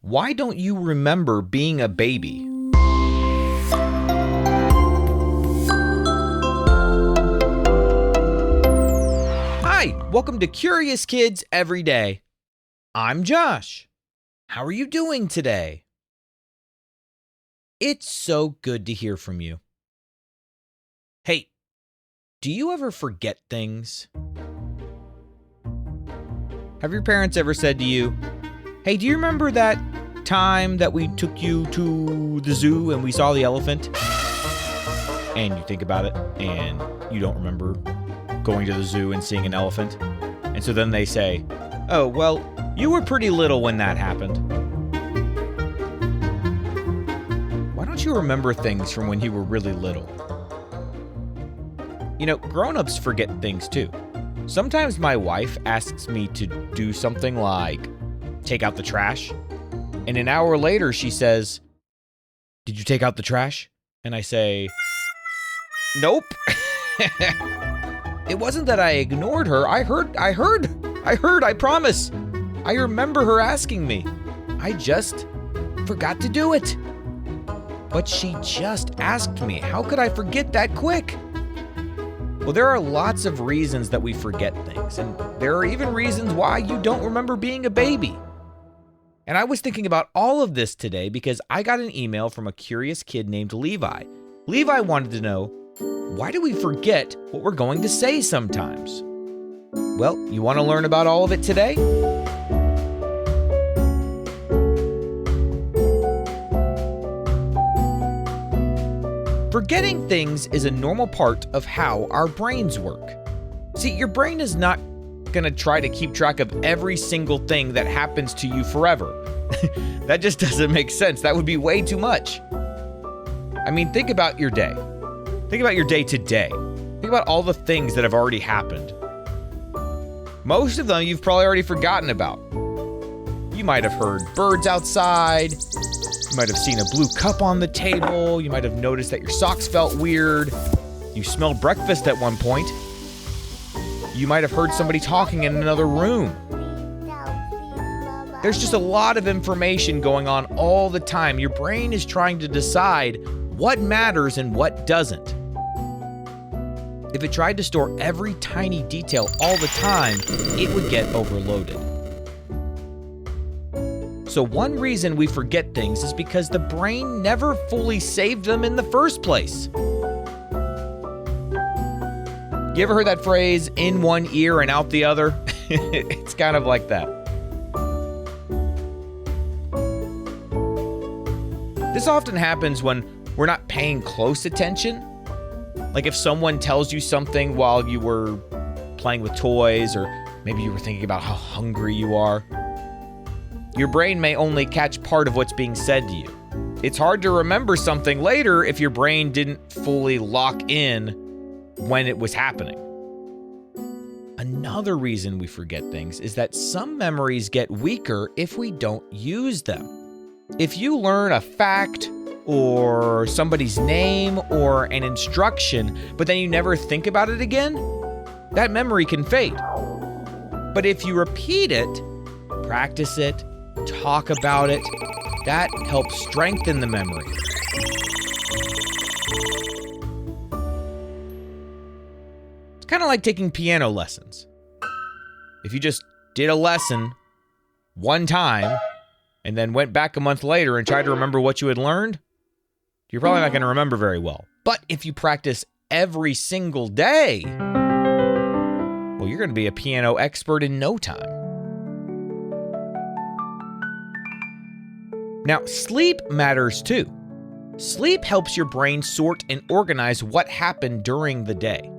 Why don't you remember being a baby? Hi, welcome to Curious Kids Every Day. I'm Josh. How are you doing today? It's so good to hear from you. Hey, do you ever forget things? Have your parents ever said to you, hey, do you remember that time that we took you to the zoo and we saw the elephant? And you think about it and you don't remember going to the zoo and seeing an elephant. And so then they say, oh, well, you were pretty little when that happened. Why don't you remember things from when you were really little? You know, grown-ups forget things too. Sometimes my wife asks me to do something like take out the trash. And an hour later she says, did you take out the trash? And I say, nope. It wasn't that I ignored her. I heard, I promise. I remember her asking me. I just forgot to do it. But she just asked me. How could I forget that quick? Well, there are lots of reasons that we forget things, and there are even reasons why you don't remember being a baby. And I was thinking about all of this today because I got an email from a curious kid named Levi. Levi wanted to know, why do we forget what we're going to say sometimes? Well, you want to learn about all of it today? Forgetting things is a normal part of how our brains work. See, your brain is not going to try to keep track of every single thing that happens to you forever. That just doesn't make sense. That would be way too much. I mean, think about your day. Think about your day today. Think about all the things that have already happened. Most of them you've probably already forgotten about. You might have heard birds outside. You might have seen a blue cup on the table. You might have noticed that your socks felt weird. You smelled breakfast at one point. You might have heard somebody talking in another room. There's just a lot of information going on all the time. Your brain is trying to decide what matters and what doesn't. If it tried to store every tiny detail all the time, it would get overloaded. So one reason we forget things is because the brain never fully saved them in the first place. You ever heard that phrase, in one ear and out the other? It's kind of like that. This often happens when we're not paying close attention. Like if someone tells you something while you were playing with toys, or maybe you were thinking about how hungry you are. Your brain may only catch part of what's being said to you. It's hard to remember something later if your brain didn't fully lock in when it was happening. Another reason we forget things is that some memories get weaker if we don't use them. If you learn a fact or somebody's name or an instruction, but then you never think about it again, that memory can fade. But if you repeat it, practice it, talk about it, that helps strengthen the memory. It's kind of like taking piano lessons. If you just did a lesson one time and then went back a month later and tried to remember what you had learned, you're probably not going to remember very well. But if you practice every single day, well, you're going to be a piano expert in no time. Now, sleep matters too. Sleep helps your brain sort and organize what happened during the day.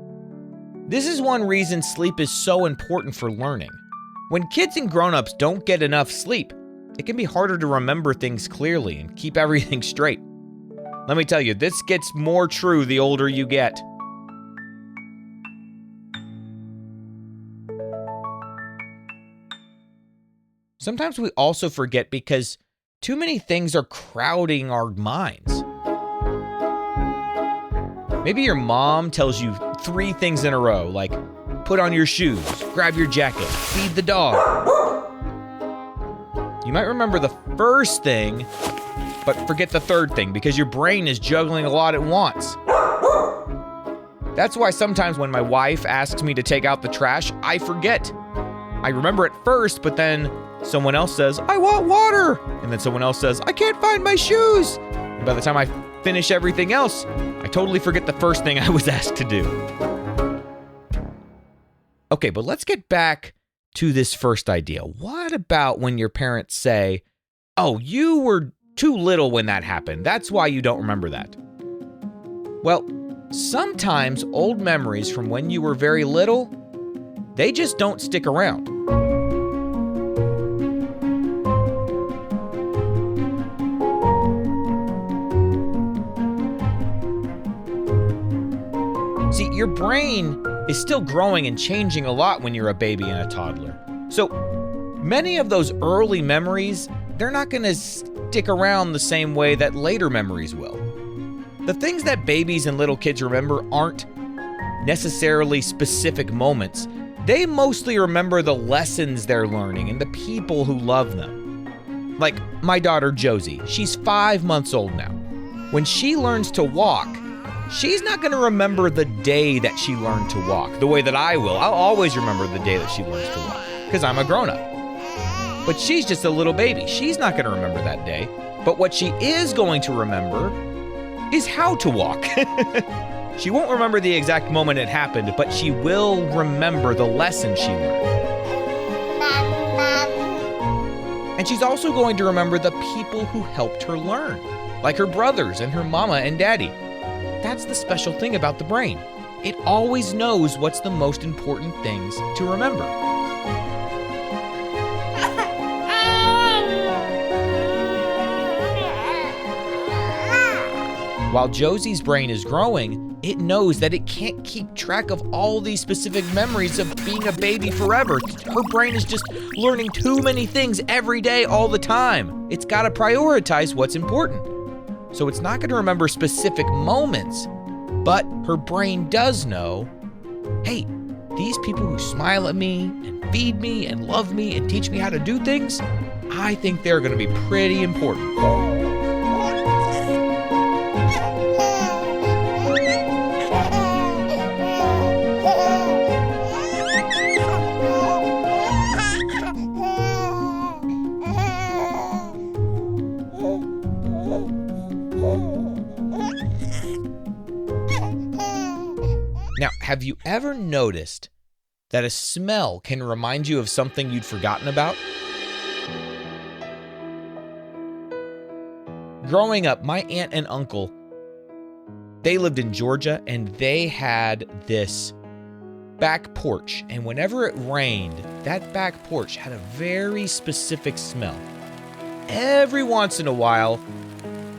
This is one reason sleep is so important for learning. When kids and grown-ups don't get enough sleep, it can be harder to remember things clearly and keep everything straight. Let me tell you, this gets more true the older you get. Sometimes we also forget because too many things are crowding our minds. Maybe your mom tells you 3 things in a row, like put on your shoes, grab your jacket, feed the dog. You might remember the first thing, but forget the third thing because your brain is juggling a lot at once. That's why sometimes when my wife asks me to take out the trash, I forget. I remember it first, but then someone else says, I want water. And then someone else says, I can't find my shoes. And by the time I finish everything else, I totally forget the first thing I was asked to do. Okay, but let's get back to this first idea. What about when your parents say, oh, you were too little when that happened. That's why you don't remember that. Well, sometimes old memories from when you were very little, they just don't stick around. See, your brain is still growing and changing a lot when you're a baby and a toddler. So many of those early memories, they're not going to stick around the same way that later memories will. The things that babies and little kids remember aren't necessarily specific moments. They mostly remember the lessons they're learning and the people who love them. Like my daughter Josie, she's 5 months old now. When she learns to walk, she's not going to remember the day that she learned to walk the way that I will. I'll always remember the day that she learns to walk because I'm a grown-up. But she's just a little baby. She's not going to remember that day. But what she is going to remember is how to walk. She won't remember the exact moment it happened, but she will remember the lesson she learned. And she's also going to remember the people who helped her learn, like her brothers and her mama and daddy. That's the special thing about the brain. It always knows what's the most important things to remember. While Josie's brain is growing, it knows that it can't keep track of all these specific memories of being a baby forever. Her brain is just learning too many things every day, all the time. It's got to prioritize what's important. So it's not going to remember specific moments, but her brain does know, hey, these people who smile at me and feed me and love me and teach me how to do things, I think they're going to be pretty important. Now, have you ever noticed that a smell can remind you of something you'd forgotten about? Growing up, my aunt and uncle, they lived in Georgia and they had this back porch. And whenever it rained, that back porch had a very specific smell. Every once in a while,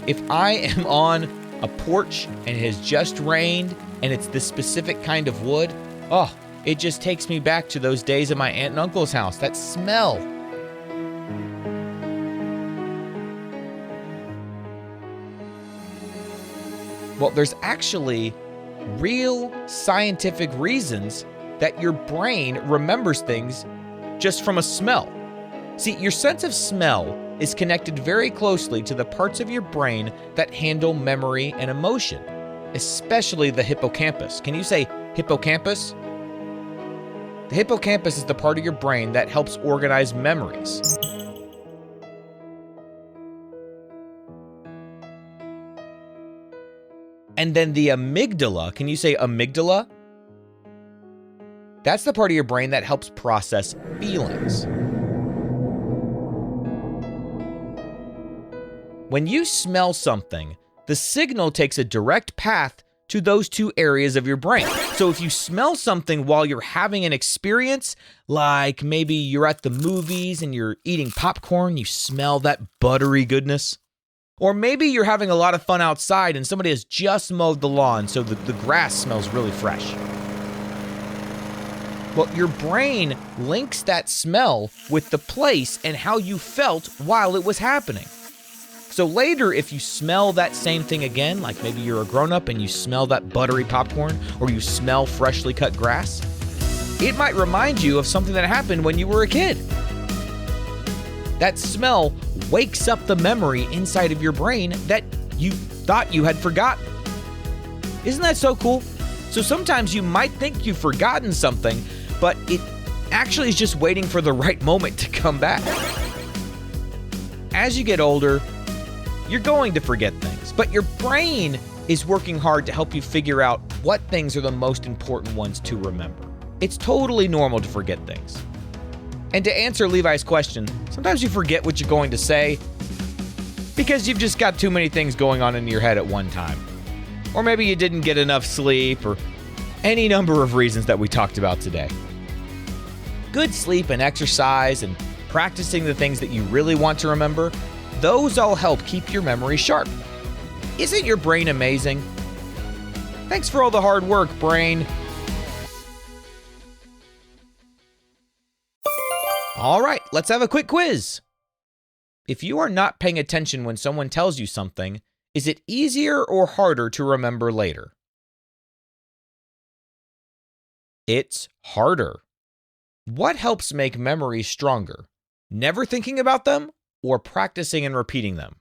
if I am on a porch and it has just rained and it's this specific kind of wood, oh, it just takes me back to those days at my aunt and uncle's house, that smell. Well, there's actually real scientific reasons that your brain remembers things just from a smell. See, your sense of smell is connected very closely to the parts of your brain that handle memory and emotion, especially the hippocampus. Can you say hippocampus? The hippocampus is the part of your brain that helps organize memories. And then the amygdala, can you say amygdala? That's the part of your brain that helps process feelings. When you smell something, the signal takes a direct path to those two areas of your brain. So if you smell something while you're having an experience, like maybe you're at the movies and you're eating popcorn, you smell that buttery goodness. Or maybe you're having a lot of fun outside and somebody has just mowed the lawn, so the grass smells really fresh. Well, your brain links that smell with the place and how you felt while it was happening. So later, if you smell that same thing again, like maybe you're a grown-up and you smell that buttery popcorn, or you smell freshly cut grass, it might remind you of something that happened when you were a kid. That smell wakes up the memory inside of your brain that you thought you had forgotten. Isn't that so cool? So sometimes you might think you've forgotten something, but it actually is just waiting for the right moment to come back. As you get older, you're going to forget things, but your brain is working hard to help you figure out what things are the most important ones to remember. It's totally normal to forget things. And to answer Levi's question, sometimes you forget what you're going to say because you've just got too many things going on in your head at one time. Or maybe you didn't get enough sleep, or any number of reasons that we talked about today. Good sleep and exercise and practicing the things that you really want to remember, those all help keep your memory sharp. Isn't your brain amazing? Thanks for all the hard work, brain. All right, let's have a quick quiz. If you are not paying attention when someone tells you something, is it easier or harder to remember later? It's harder. What helps make memories stronger? Never thinking about them or practicing and repeating them?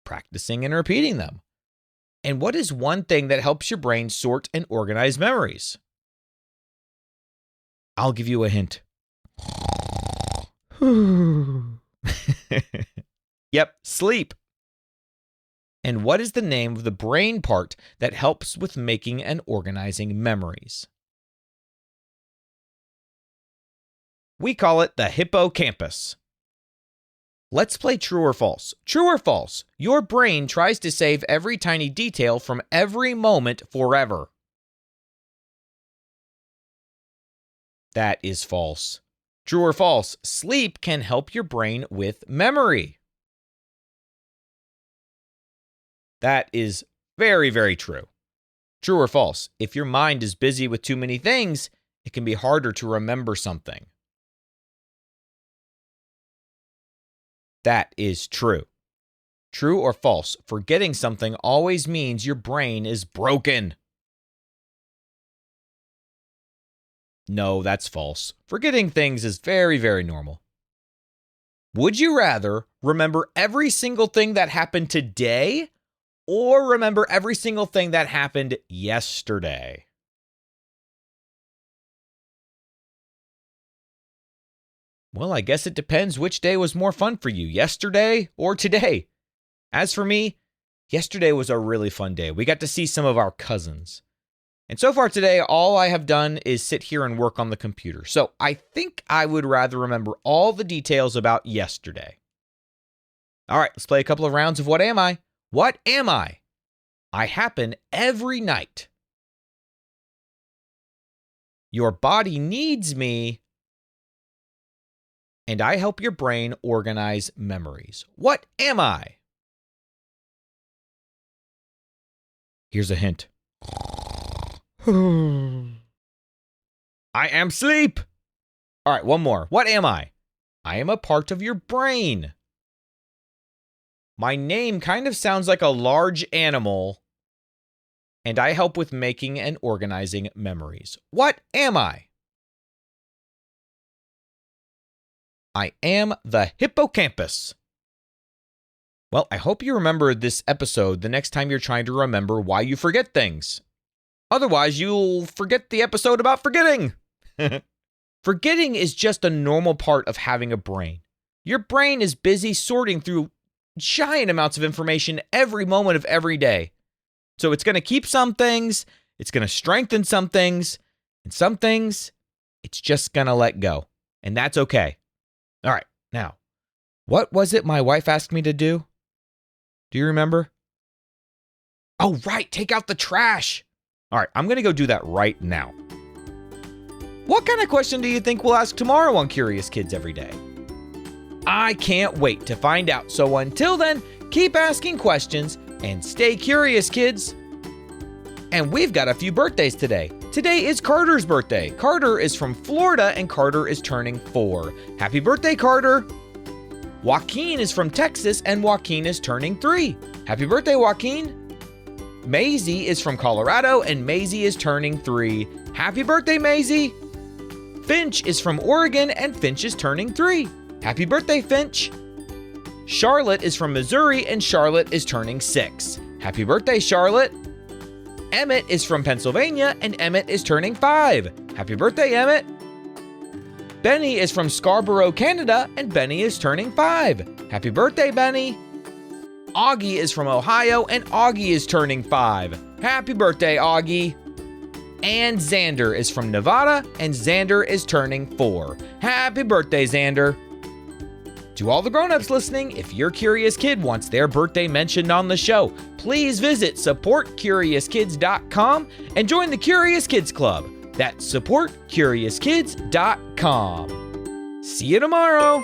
Practicing and repeating them. And what is one thing that helps your brain sort and organize memories? I'll give you a hint. Yep, sleep. And what is the name of the brain part that helps with making and organizing memories? We call it the hippocampus. Let's play true or false. True or false? Your brain tries to save every tiny detail from every moment forever. That is false. True or false? Sleep can help your brain with memory. That is very, very true. True or false? If your mind is busy with too many things, it can be harder to remember something. That is true. True or false? Forgetting something always means your brain is broken. No, that's false. Forgetting things is very, very normal. Would you rather remember every single thing that happened today or remember every single thing that happened yesterday? Well, I guess it depends which day was more fun for you, yesterday or today. As for me, yesterday was a really fun day. We got to see some of our cousins. And so far today, all I have done is sit here and work on the computer. So I think I would rather remember all the details about yesterday. All right, let's play a couple of rounds of What Am I? What am I? I happen every night. Your body needs me. And I help your brain organize memories. What am I? Here's a hint. I am sleep. All right, one more. What am I? I am a part of your brain. My name kind of sounds like a large animal, and I help with making and organizing memories. What am I? I am the hippocampus. Well, I hope you remember this episode the next time you're trying to remember why you forget things. Otherwise, you'll forget the episode about forgetting. Forgetting is just a normal part of having a brain. Your brain is busy sorting through giant amounts of information every moment of every day. So it's going to keep some things, it's going to strengthen some things, and some things, it's just going to let go. And that's okay. All right, now, what was it my wife asked me to do? Do you remember? Oh, right, take out the trash. All right, I'm going to go do that right now. What kind of question do you think we'll ask tomorrow on Curious Kids Every Day? I can't wait to find out. So until then, keep asking questions and stay curious, kids. And we've got a few birthdays today. Today is Carter's birthday. Carter is from Florida and Carter is turning 4. Happy birthday, Carter. Joaquin is from Texas and Joaquin is turning 3. Happy birthday, Joaquin. Maisie is from Colorado and Maisie is turning 3. Happy birthday, Maisie. Finch is from Oregon, and Finch is turning 3. Happy birthday, Finch. Charlotte is from Missouri, and Charlotte is turning 6. Happy birthday, Charlotte. Emmett is from Pennsylvania, and Emmett is turning 5. Happy birthday, Emmett. Benny is from Scarborough, Canada, and Benny is turning 5. Happy birthday, Benny. Augie is from Ohio, and Augie is turning 5. Happy birthday, Augie. And Xander is from Nevada, and Xander is turning 4. Happy birthday, Xander. To all the grown-ups listening, if your curious kid wants their birthday mentioned on the show, please visit supportcuriouskids.com and join the Curious Kids Club. That's supportcuriouskids.com. See you tomorrow.